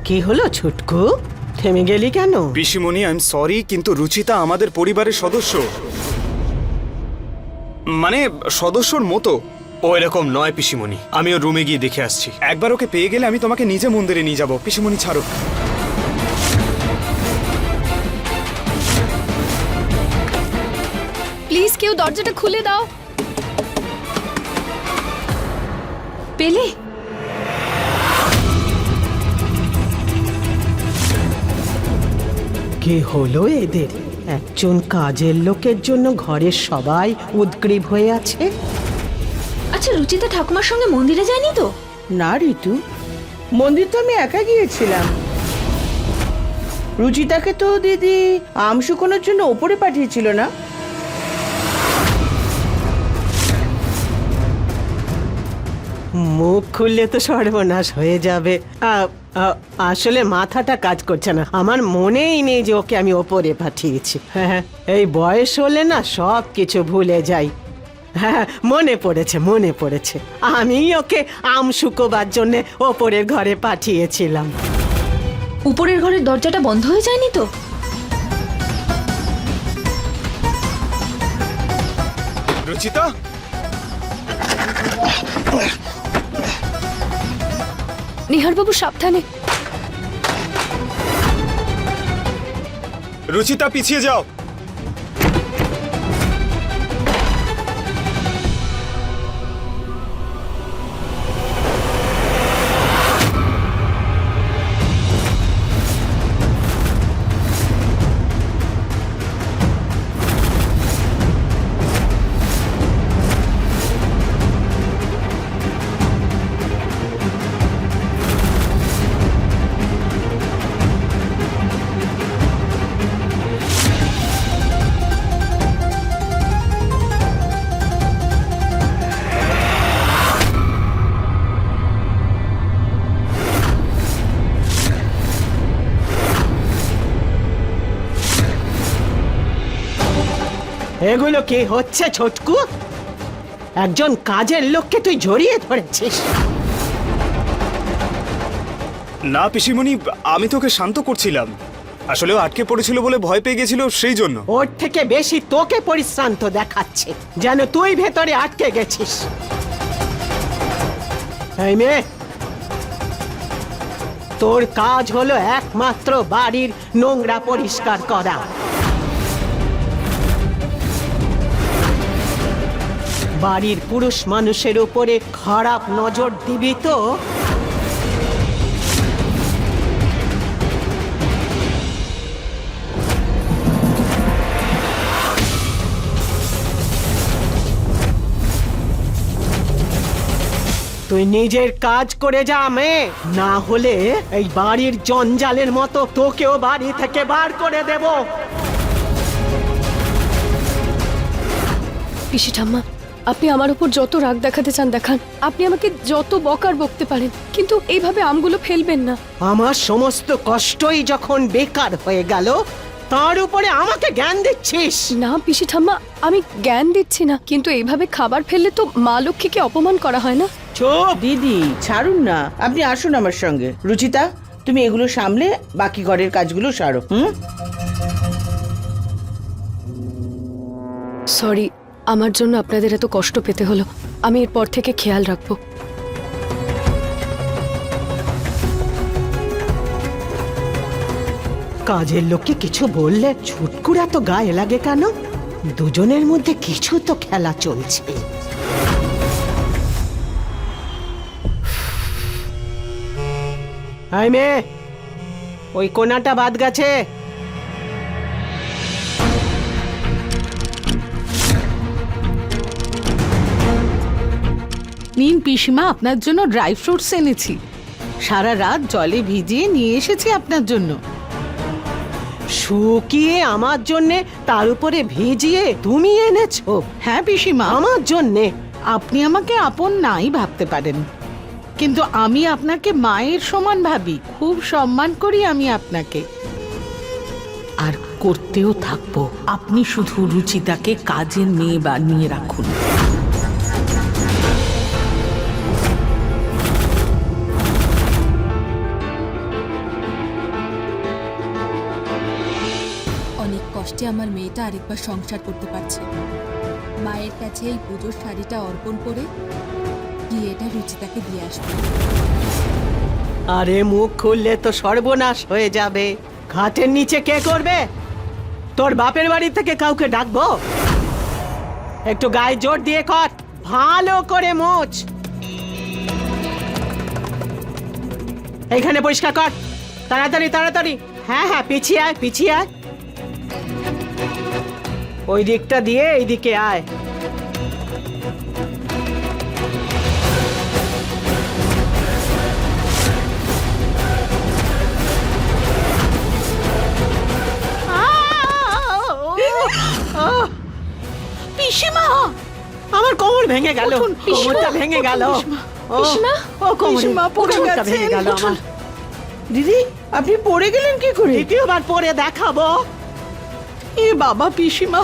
কি হলো ছুটকু, থেমে গেলি কেন? পিসিমণি, আই এম সরি, কিন্তু রুচিতা আমাদের পরিবারের সদস্য, মানে সদস্যর মতো। ও এরকম নয় পিসিমণি, আমি ওর রুমে গিয়ে দেখে আসছি। একবার ওকে পেয়ে গেলে আমি তোমাকে নিজে মন্দিরে নিয়ে যাবো। পিসিমণি ছাড়ো। প্লিজ কেউ দরজাটা খুলে দাও। পেলে? কি হলো এদের? একজন কাজের লোকের জন্য ঘরের সবাই উদ্গ্রীব হয়ে আছে। আচ্ছা, রুচিতা ঠাকুমার সঙ্গে মন্দিরে যায়নি তো? না ঋতু, মন্দির তো আমি একা গিয়েছিলাম। রুচিতাকে তো দিদি আম শুকোনোর জন্য ওপরে পাঠিয়েছিল না? মুখ খুললে তো সর্বনাশ হয়ে যাবে। আসলে মাথাটা কাজ করছে না, আমার মনেই নেই যে ওকে আমি ওপরে পাঠিয়েছি। হ্যাঁ, এই বয়স হলে না সব কিছু ভুলে যাই। হ্যাঁ, মনে পড়েছে, আমি ওকে আম শুকোবার জন্য ওপরের ঘরে পাঠিয়েছিলাম। উপরের ঘরের দরজাটা বন্ধ হয়ে যায়নি তো? রুচিতা, নিহারবাবু সাবধানে। রুচিতা পিছিয়ে যাও। এগুলো কি হচ্ছে ছোটকু? একজন কাজের লোককে তুই জড়িয়ে ধরেছিস। না পিসিমণি, আমি তোকে শান্ত করছিলাম। আসলে ও আটকে পড়েছিল বলে ভয় পেয়ে গেছিল, সেই জন্য। ওর থেকে বেশি তোকে পরিশ্রান্ত দেখাচ্ছে, যেন তুই ভেতরে আটকে গেছিস। এই মেয়ে, তোর কাজ হলো একমাত্র বাড়ির নোংরা পরিষ্কার করা। বাড়ির পুরুষ মানুষের উপরে খারাপ নজর দিবি তো? তুই নিজের কাজ করে যা মেয়ে, না হলে এই বাড়ির জঞ্জালের মতো তোকেও বাড়ি থেকে বার করে দেব। পিসি ঠাম্মা, আপনি আমার উপর যত রাগ দেখাতে চান দেখান, আপনি আমাকে যত বকার বকতে পারেন, কিন্তু এইভাবে আমগুলো ফেলবেন না। আমার সমস্ত কষ্টই যখন বেকার হয়ে গেল, তার উপরে আমাকে জ্ঞান দিচ্ছিস? না পিসি ঠাম্মা, আমি জ্ঞান দিচ্ছি না, কিন্তু এইভাবে খাবার ফেললে তো মা লক্ষ্মীকে অপমান করা হয় না? চুপ! দিদি ছাড়ুন না, আপনি আসুন আমার সঙ্গে। রুচিতা, তুমি এগুলো সামলে বাকি ঘরের কাজগুলো সারো। সরি, আমার জন্য আপনাদের এত কষ্ট পেতে হলো। আমি এরপর থেকে খেয়াল রাখবো। কাজের লোককে কিছু বললে ছুটকুরা তো গায়ে লাগে কেন? দুজনের মধ্যে কিছু তো খেলা চলছে। আই মেয়ে, ওই কোনাটা বাদ গেছে। নিন পিসিমা, আপনার জন্য ড্রাই ফ্রুটস এনেছি। সারা রাত জলে ভিজিয়ে নিয়ে এসেছি আপনার জন্য। শুকিয়ে আমার জন্যে, তার উপরে ভিজিয়ে তুমি এনেছো? হ্যাঁ পিসিমা, আমার জন্যে? আপনি আমাকে আপন নাই ভাবতে পারেন, কিন্তু আমি আপনাকে মায়ের সমান ভাবি, খুব সম্মান করি আমি আপনাকে, আর করতেও থাকবো। আপনি শুধু রুচিতাকে কাজের মেয়ে বানিয়ে রাখুন। যে আমার মেয়েটা আরেকবার সংসার করতে পারছে। মায়ের কাছে এই পুজোর শাড়িটা অর্পণ করে বিয়েটা রুচিতাকে দিয়ে আসবে। আরে মুখ খুললে তো সর্বনাশ হয়ে যাবে। ঘাটের নিচে কে করবে? তোর বাপের বাড়ি থেকে কাউকে ডাকবো? একটু গায়ে জোর দিয়ে কর, ভালো করে মোচ। এইখানে পরিষ্কার কর, তাড়াতাড়ি তাড়াতাড়ি। হ্যাঁ হ্যাঁ, পিছিয়ে আয় পিছিয়ে আয়। ওই দিকটা দিয়ে এইদিকে আয়। পিসিমা, আমার কোমর ভেঙে গেল, উঠুন, কোমরটা ভেঙে গেল। পিসিমা, ও কোমর, পিসিমা পড়ে কোমরটা গেছেন, ভেঙে গেল আমার। দিদি আপনি পড়ে গেলেন কি করে? দ্বিতীয়বার পরে দেখাবো। এ বাবা পিসিমা,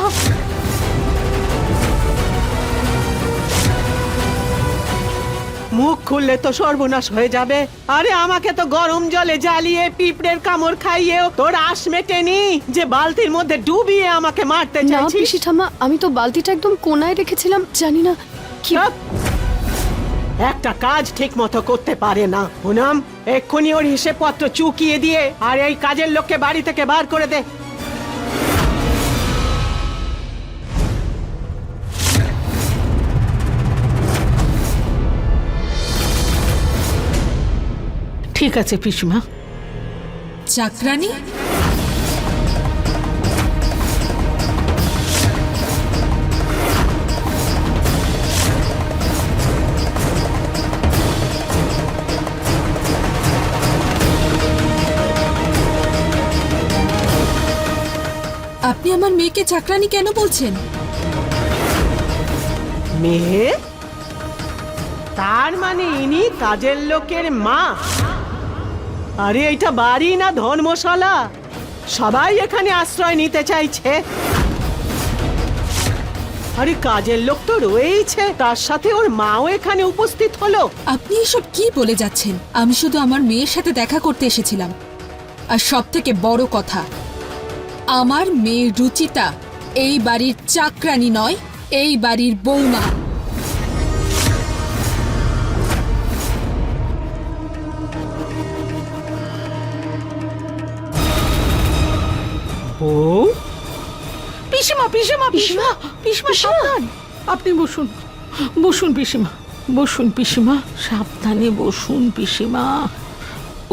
মুখ খুললে তো সর্বনাশ হয়ে যাবে। আরে আমাকে তো গরম জলে জ্বালিয়ে পিঁপড়ের কামড় খাইয়েও তোর আশ মেটেনি যে বালতির মধ্যে ডুবিয়ে আমাকে মারতে না চাইছিস। পিসি ঠাম্মা, আমি তো বালতিটা একদম কোনায় রেখেছিলাম, জানি না কি। চুপ! একটা কাজ ঠিক মতো করতে পারে না। পুনম, এক্ষুনি ওর হিসেবপত্র চুকিয়ে দিয়ে আর এই কাজের লোককে বাড়ি থেকে বার করে দে। ঠিক আছে পিসিমা। চাকরানি, আপনি আমার মেয়েকে চাকরানি কেন বলছেন? মেয়ে? তার মানে ইনি কাজের লোকের মা? আরে এটা বাড়ি না ধর্মশালা? সবাই এখানে আশ্রয় নিতে চাইছে। আরে কাজের লোক তো রয়েইছে, তার সাথে ওর মাও এখানে উপস্থিত হলো। আপনি এসব কি বলে যাচ্ছেন? আমি শুধু আমার মেয়ের সাথে দেখা করতে এসেছিলাম। আর সব থেকে বড় কথা, আমার মেয়ে রুচিতা এই বাড়ির চাকরানি নয়, এই বাড়ির বৌমা। বউ? পিসিমা পিসিমা পিসিমা পিসিমা সাবধান। আপনি বসুন, বসুন পিসিমা, বসুন পিসিমা, সাবধানে বসুন পিসিমা।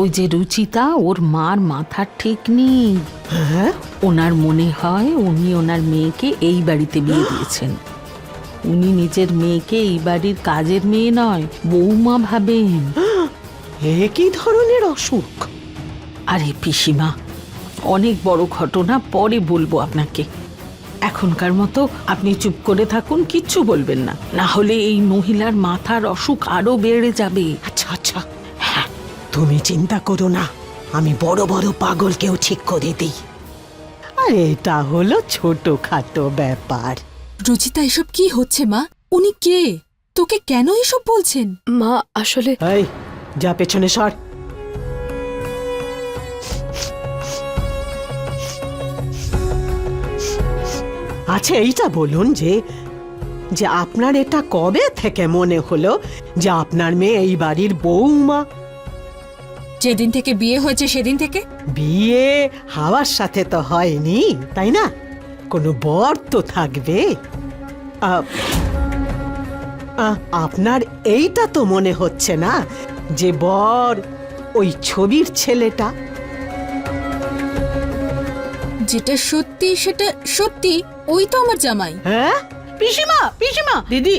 ওই যে রুচিতা, ওর মার মাথার ঠিক নেই। হ্যাঁ? ওনার মনে হয় উনি ওনার মেয়েকে এই বাড়িতে বিয়ে দিয়েছেন। উনি নিজের মেয়েকে এই বাড়ির কাজের মেয়ে নয়, বৌমা ভাবেন। এ কি ধরনের অসুখ? আরে পিসিমা, অনেক বড় ঘটনা, পরে বলবো আপনাকে। এখনকার মতো আপনি চুপ করে থাকুন, কিচ্ছু বলবেন না, না হলে এই মহিলার মাথার অসুখ আরো বেড়ে যাবে। আচ্ছা আচ্ছা, হ্যাঁ, তুমি চিন্তা করো না, আমি বড় বড় পাগলকেও ঠিক করে দিই। আর এটা হলো ছোটখাটো ব্যাপার। রুচিতা, এসব কি হচ্ছে মা? উনি কে? তোকে কেন এসব বলছেন? মা আসলে এই যা পেছনে সর। আচ্ছা এইটা বলুন যে যে আপনার এটা কবে থেকে মনে হলো যে আপনার মেয়ে এই বাড়ির বৌমা? যেদিন থেকে বিয়ে হয়েছে সেদিন থেকে। বিয়ে হাওয়ার সাথে তো হয়নি, তাই না? কোনো বর তো থাকবে। আপনার এইটা তো মনে হচ্ছে না যে বর ওই ছবির ছেলেটা? যেটা সত্যি সেটা সত্যি, ওই তো আমার জামাই। হ্যাঁ? পিসিমা পিসিমা, দিদি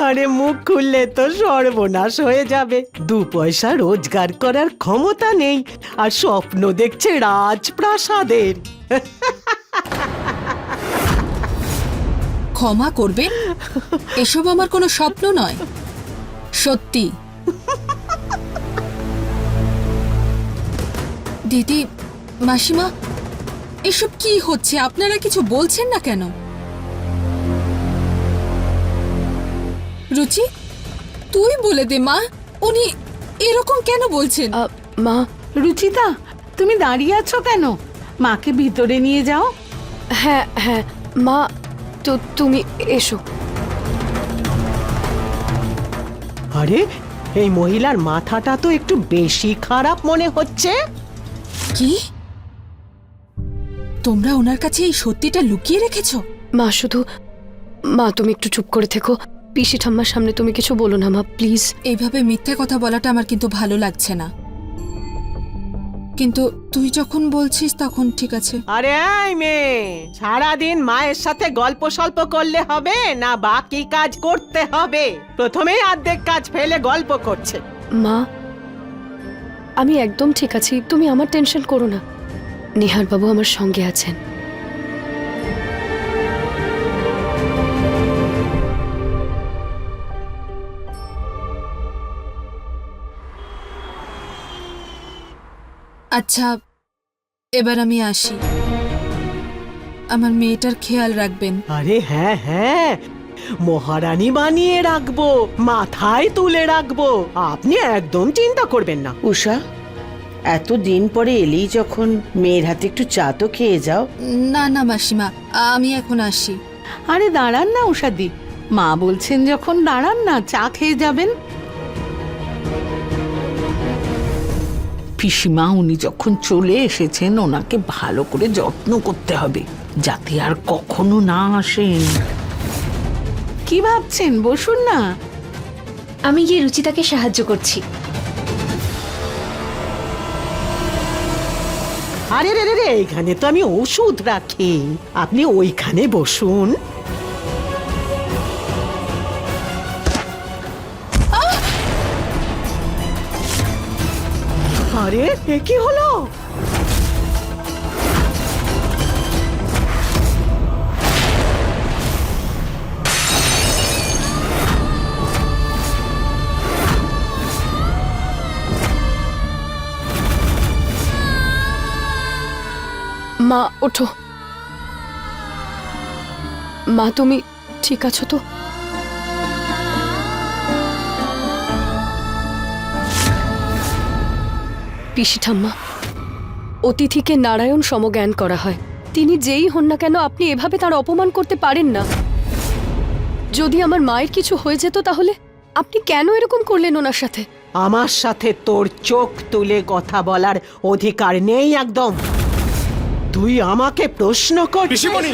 আরে মুখ খুললে তো সর্বনাশ হয়ে যাবে। 2 পয়সা রোজগার করার ক্ষমতা নেই আর স্বপ্ন দেখছে রাজপ্রাসাদের। ক্ষমা করবেন, এসব আমার কোনো স্বপ্ন নয়, সত্যি। দিদি, মাসিমা, এসব কি হচ্ছে? আপনারা কিছু বলছেন না কেন? রুচি, তুই বলে দে মা, ও উনি এরকম কেন বলছেন? মা, রুচিতা, তুমি দাঁড়িয়ে আছো কেন? মাকে ভিতরে নিয়ে যাও। হ্যাঁ হ্যাঁ মা, তো তুমি এসো। আরে এই মহিলার মাথাটা তো একটু বেশি খারাপ মনে হচ্ছে। কি তোমরা ওনার কাছে এই সত্যিটা লুকিয়ে রেখেছো? মা শুধু, মা তুমি একটু চুপ করে থেকো। পিসি ঠাম্মার সামনে তুমি কিছু বলো না মা, প্লিজ। এইভাবে মিথ্যে কথা বলাটা আমার কিন্তু ভালো লাগছে না, কিন্তু তুই যখন বলছিস তখন ঠিক আছে। আরে এই মেয়ে, সারাদিন মায়ের সাথে গল্প সল্প করলে হবে না বাকি কাজ করতে হবে? প্রথমেই অর্ধেক কাজ ফেলে গল্প করছে। মা আমি একদম ঠিক আছি, তুমি আমার টেনশন করো না। নিহার বাবু আমার সঙ্গে আছেন। আচ্ছা, এবার আমি আসি। আমার মেয়েটার খেয়াল রাখবেন। আরে হ্যাঁ হ্যাঁ, মহারানী বানিয়ে রাখবো, মাথায় তুলে রাখবো, আপনি একদম চিন্তা করবেন না। উষা, এত দিন পরে এলেই যখন, মেয়ের হাতে একটু চা তো খেয়ে যাও। না না মাসিমা, আমি এখন আসি। আরে দাঁড়ান না উষাদি, মা বলছেন যখন দাঁড়ান না, চা খেয়ে যাবেন। পিসিমা, উনি যখন চলে এসেছেন ওনাকে ভালো করে যত্ন করতে হবে যাতে আর কখনো না আসেন। কি ভাবছেন? বসুন না। আমি গিয়ে রুচিতাকে সাহায্য করছি। আরে রে রে রে, এইখানে তো আমি ওষুধ রাখি, আপনি ওইখানে বসুন। আরে এ কি হলো? মা ওঠো। মা তুমি ঠিক আছো তো? পিসি ঠাম্মা, অতিথিকে নারায়ণ সমজ্ঞান করা হয়। তিনি যেই হন না কেন, আপনি এভাবে তার অপমান করতে পারেন না। যদি আমার মায়ের কিছু হয়ে যেত তাহলে আপনি কেন এরকম করলেন ওনার সাথে? আমার সাথে তোর চোখ তুলে কথা বলার অধিকার নেই একদম। তুই আমাকে প্রশ্ন করছিস? পিসিমণি,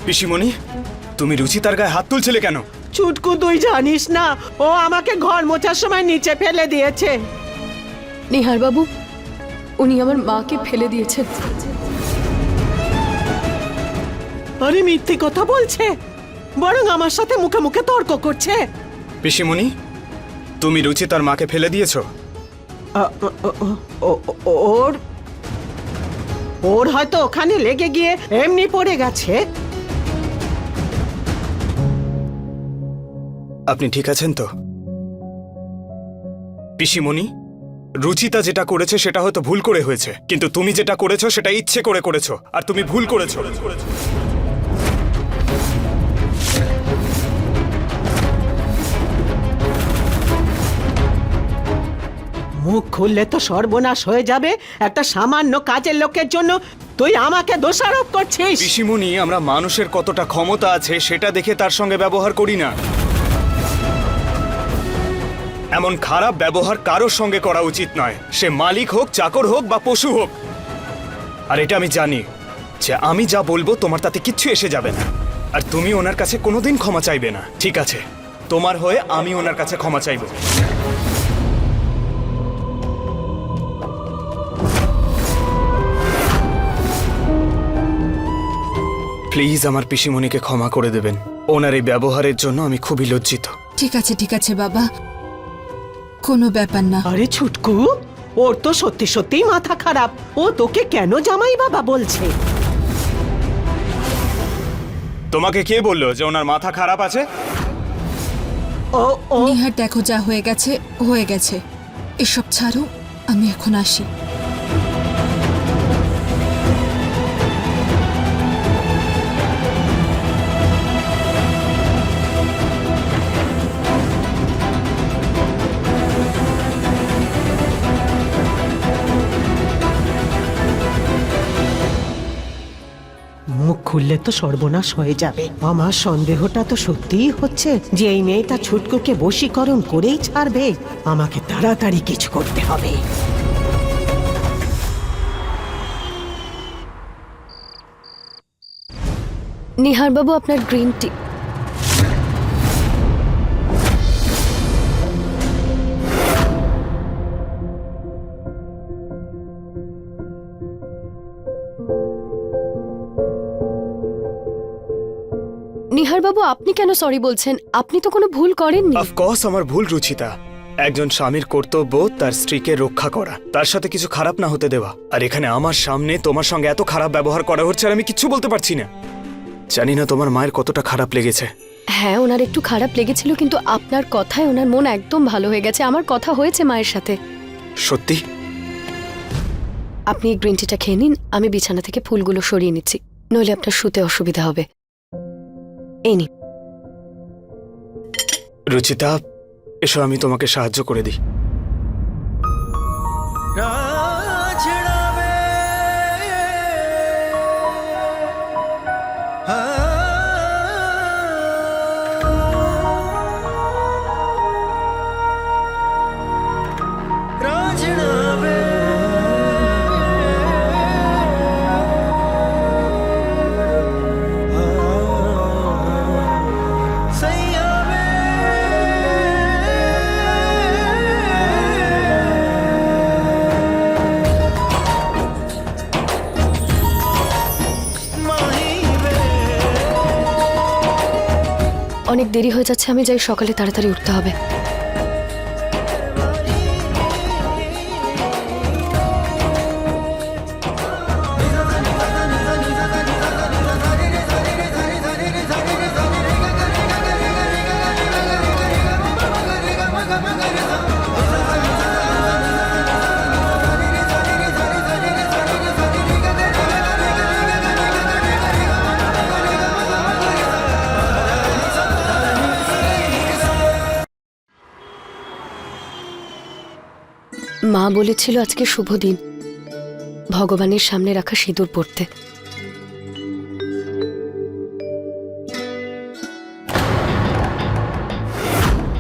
পিসিমণি, তুমি রুচিতার গায়ে হাত তুলছিলে কেন? চুটকু, তুই জানিস না ও আমাকে ঘর মোছার সময় নিচে ফেলে দিয়েছে। নিহার বাবু, উনি আমার মাকে ফেলে দিয়েছেন। আরে মিথ্যে কথা বলছে, বরং আমার সাথে মুখে মুখে তর্ক করছে। পিসিমণি, তুমি রুচিতার মাকে ফেলে দিয়েছো? ওর ওর হয়তো ওখানে লেগে গিয়ে এমনি পড়ে গেছে। আপনি ঠিক আছেন তো? পিসিমণি, রুচিতা যেটা করেছে সেটা হয়তো ভুল করে হয়েছে, কিন্তু তুমি যেটা করেছো সেটা ইচ্ছে করে করেছো, আর তুমি ভুল করেছো। মুখ খুললে তো সর্বনাশ হয়ে যাবে। একটা সামান্য কাজের লোকের জন্য তুই আমাকে দোষারোপ করছিস। পিসিমণি, আমরা মানুষের কতটা ক্ষমতা আছে সেটা দেখে তার সঙ্গে ব্যবহার করি না। এমন খারাপ ব্যবহার কারোর সঙ্গে করা উচিত নয়, সে মালিক হোক, চাকর হোক বা পশু হোক। আর এটা আমি জানি যে আমি যা বলবো তোমার তাতে কিচ্ছু এসে যাবে না, আর তুমি ওনার কাছে কোনোদিন ক্ষমা চাইবে না। ঠিক আছে, তোমার হয়ে আমি ওনার কাছে ক্ষমা চাইব। প্লিজ আমার পিসিমণিকে ক্ষমা করে দেবেন। ওনার এই ব্যবহারের জন্য আমি খুবই লজ্জিত। ঠিক আছে বাবা, কোনো ব্যাপার না। আরে ছুটকু, ওর তো সত্যি সত্যিই মাথা খারাপ। ও তোকে কেন জামাই বাবা বলছে? তোমাকে কে বললো যে ওনার মাথা খারাপ আছে? ও ও নিহার দেখো যা হয়ে গেছে হয়ে গেছে, এসব ছাড়ো, আমি এখন আসি। মুখ খুললে তো সর্বনাশ হয়ে যাবে। আমার সন্দেহটা তো সত্যিই হচ্ছে যে এই মেয়েটা ছুটকুকে বশীকরণ করেই ছাড়বে। আমাকে তাড়াতাড়ি কিছু করতে হবে। নিহার বাবু, আপনার গ্রিন টি। নিহার বাবু, আপনি কেন সরি বলছেন? আপনি তো কোনো ভুল করেননি। অফকোর্স আমার ভুল রুচিতা। একজন স্বামীর কর্তব্য তার স্ত্রীকে রক্ষা করা, তার সাথে কিছু খারাপ না হতে দেওয়া। আর এখানে আমার সামনে তোমার সঙ্গে এত খারাপ ব্যবহার করা হচ্ছে আর আমি কিচ্ছু বলতে পারছি না। জানি না তোমার মায়ের কতটা খারাপ লেগেছে। হ্যাঁ, ওনার একটু খারাপ লেগেছিল, কিন্তু আপনার কথায় ওনার মন একদম ভালো হয়ে গেছে। আমার কথা হয়েছে মায়ের সাথে। সত্যি? আপনি এই গ্রিন টিটা খেয়ে নিন, আমি বিছানা থেকে ফুলগুলো সরিয়ে নিচ্ছি, নইলে আপনার শুতে অসুবিধা হবে। এই নিন। রুচিতা, এসো আমি তোমাকে সাহায্য করে দিই। অনেক দেরি হয়ে যাচ্ছে, আমি যাই, সকালে তাড়াতাড়ি উঠতে হবে। মা বলেছিল আজকে শুভ দিন, ভগবানের সামনে রাখা সিঁদুর পড়তে।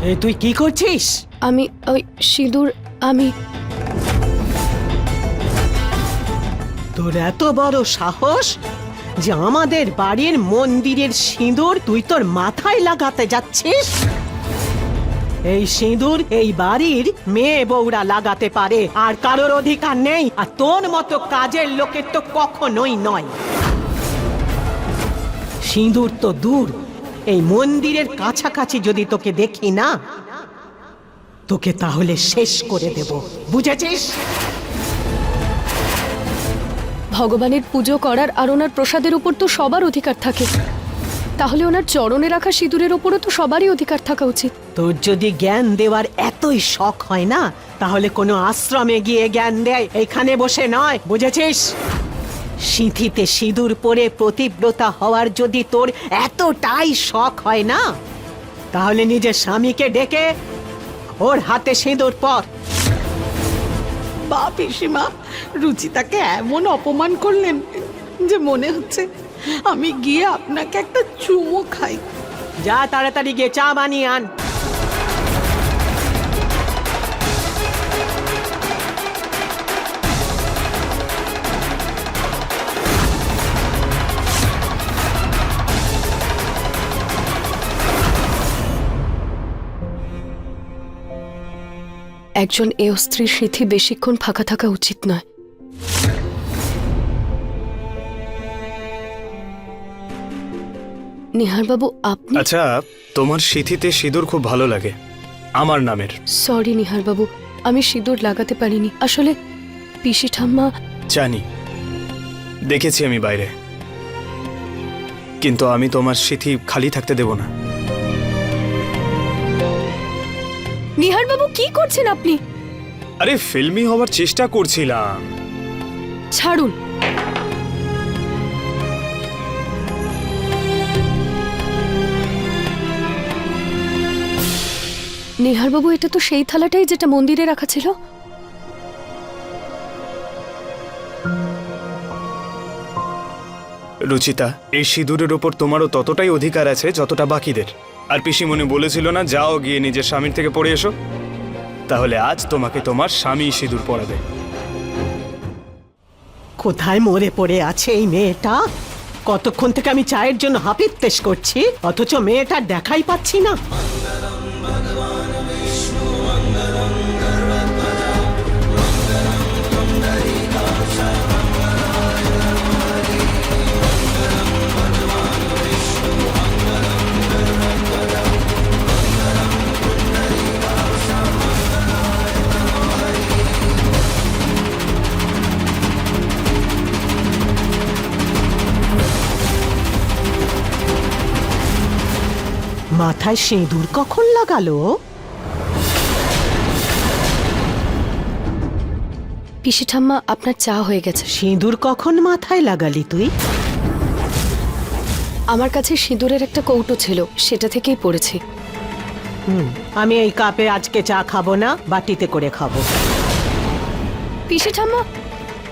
এই তুই কি করছিস? আমি ওই সিঁদুর, আমি তোর এত বড় সাহস যে আমাদের বাড়ির মন্দিরের সিঁদুর তুই তোর মাথায় লাগাতে যাচ্ছিস? এই সিঁদুর এই বাড়ির মেয়ে বউরা লাগাতে পারে, আর কারোর অধিকার নেই। আর তোর মতো কাজের লোকের তো কখনোই নয়। সিঁদুর তো দূর, এই মন্দিরের কাছাকাছি যদি তোকে দেখি না, তোকে তাহলে শেষ করে দেব, বুঝেছিস? ভগবানের পুজো করার আর ওনার প্রসাদের উপর তো সবার অধিকার থাকে, তাহলে ওনার চরণে রাখা সিঁদুরের উপরও তো সবারই অধিকার থাকা উচিত। তোর যদি জ্ঞান দেওয়ার এতই শখ হয় না, তাহলে কোনো আশ্রমে গিয়ে জ্ঞান দেয়, এখানে বসে নয়, বুঝেছিস? সিঁথিতে সিঁদুর পরে প্রতিব্রতা হওয়ার যদি তোর এতটাই শখ হয় না, তাহলে নিজের স্বামীকে ডেকে ওর হাতে সিঁদুর পর। বা পিসিমা, রুচিতাকে এমন অপমান করলেন যে মনে হচ্ছে আমি গিয়ে আপনাকে একটা চুমো খাই। যা তাড়াতাড়ি গিয়ে চা বানিয়ে আন। একজন এ স্ত্রীর সিঁথি বেশিক্ষণ ফাঁকা থাকা উচিত নয়। নিহারবাবু, আপনি? আচ্ছা, তোমার সিঁথিতে সিঁদুর খুব ভালো লাগে, আমার নামের। সরি নিহারবাবু, আমি সিঁদুর লাগাতে পারিনি। আসলে পিসি ঠাম্মা। জানি, দেখেছি আমি বাইরে, কিন্তু আমি তোমার সিঁথি খালি থাকতে দেব না। নিহার বাবু কি করছেন আপনি? আরে ফিল্মি হওয়ার চেষ্টা করছিলাম। ছাড়ুন। নিহার বাবু, এটা তো সেই থালাটাই যেটা মন্দিরে রাখা ছিল। রুচিতা, এই সিঁদুরের ওপর তোমারও ততটাই অধিকার আছে যতটা বাকিদের। আর পিসিমণি বলেছিল না, যাও গিয়ে নিজের স্বামীর থেকে পড়ে এসো। তাহলে আজ তোমাকে তোমার স্বামী সিঁদুর পরাবে। কোথায় মরে পড়ে আছে এই মেয়েটা? কতক্ষণ থেকে আমি চায়ের জন্য হাপিত্তেশ করছি, অথচ মেয়েটার দেখাই পাচ্ছি না। মাথায় সিঁদুর কখন লাগালো? পিসি ঠাম্মা, আপনার চা হয়ে গেছে। সিঁদুর কখন মাথায় লাগালি তুই? আমার কাছে সিঁদুরের একটা কৌটো ছিল, সেটা থেকেই পড়েছি। আমি এই কাপে আজকে চা খাবো না, বাটিতে করে খাবো। পিসি ঠাম্মা,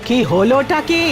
কি হলোটা কি?